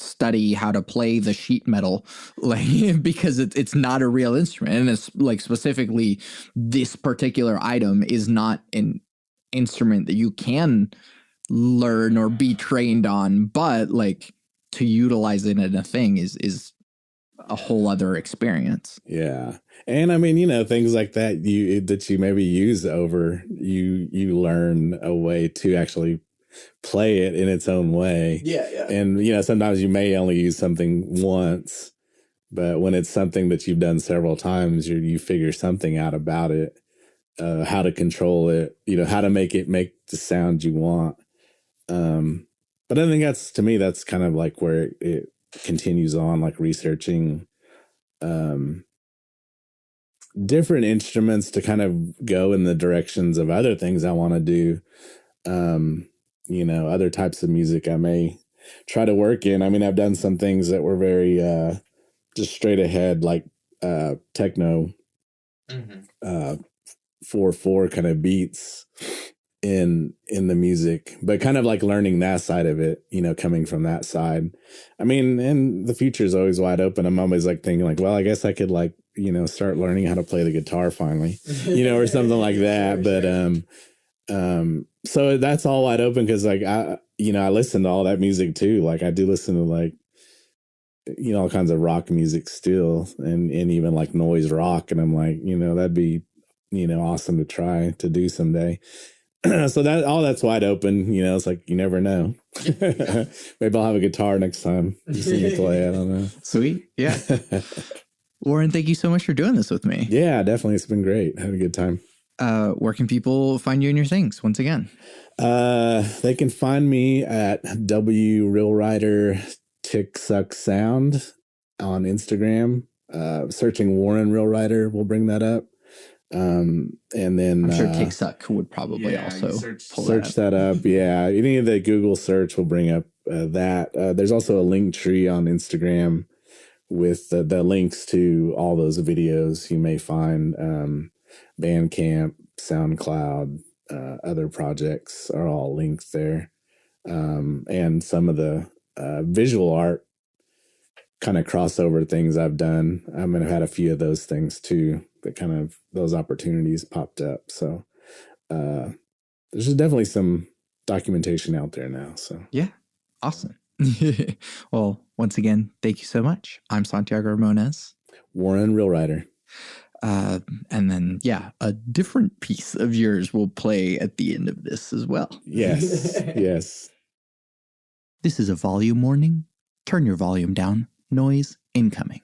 study how to play the sheet metal, like, because it's not a real instrument, and it's like specifically this particular item is not an instrument that you can learn or be trained on, but like to utilize it in a thing is a whole other experience.
Yeah. And I mean, things like that you maybe use over, you learn a way to actually play it in its own way.
Yeah, yeah.
And sometimes you may only use something once, but when it's something that you've done several times, you figure something out about it, how to control it, how to make it make the sound you want. But I think that's kind of like where it continues on, like researching different instruments to kind of go in the directions of other things I want to do. Other types of music I may try to work in. I mean, I've done some things that were very just straight ahead, like techno, 4/4 kind of beats in the music, but kind of like learning that side of it, coming from that side. I mean, and the future is always wide open. I'm always like thinking like, well, I guess I could like, start learning how to play the guitar finally, or something like that. But so that's all wide open because like I listen to all that music too. Like I do listen to like all kinds of rock music still, and even like noise rock, and I'm like, that'd be awesome to try to do someday. So that's wide open. It's like you never know. Maybe I'll have a guitar next time you see me play. I don't know.
Sweet. Yeah. Warren, thank you so much for doing this with me.
Yeah, definitely. It's been great. Had a good time.
Where can people find you and your things once again?
They can find me at Realrider TickSuck Sound on Instagram. Searching Warren Realrider will bring that up. And then
I'm sure TickSuck would probably also
search that up. Yeah, any of the Google search will bring up that. There's also a link tree on Instagram with the links to all those videos you may find. Bandcamp, SoundCloud, other projects are all linked there. And some of the visual art kind of crossover things I've done. I mean, I've had a few of those things too, that kind of those opportunities popped up. So there's just definitely some documentation out there now. So
yeah, awesome. Well, once again, thank you so much. I'm Santiago Ramones.
Warren Realrider.
And then, yeah, a different piece of yours will play at the end of this as well.
Yes, yes.
This is a volume warning. Turn your volume down. Noise incoming.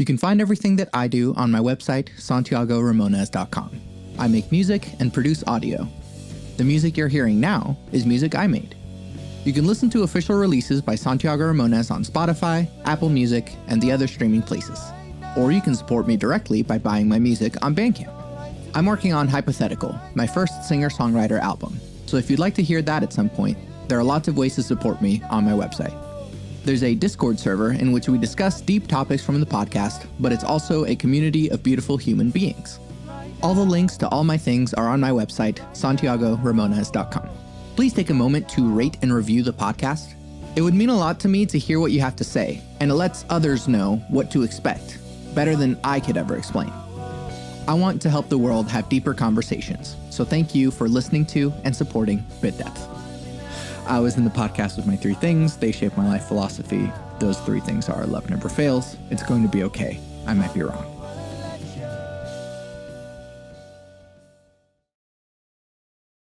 You can find everything that I do on my website, santiagoramones.com. I make music and produce audio. The music you're hearing now is music I made. You can listen to official releases by Santiago Ramones on Spotify, Apple Music, and the other streaming places. Or you can support me directly by buying my music on Bandcamp. I'm working on Hypothetical, my first singer-songwriter album, so if you'd like to hear that at some point, there are lots of ways to support me on my website. There's a Discord server in which we discuss deep topics from the podcast, but it's also a community of beautiful human beings. All the links to all my things are on my website, santiagoramones.com. Please take a moment to rate and review the podcast. It would mean a lot to me to hear what you have to say, and it lets others know what to expect, better than I could ever explain. I want to help the world have deeper conversations, so thank you for listening to and supporting Bit Depth. I was in the podcast with my 3 things. They shape my life philosophy. Those 3 things are: love never fails, it's going to be okay, I might be wrong.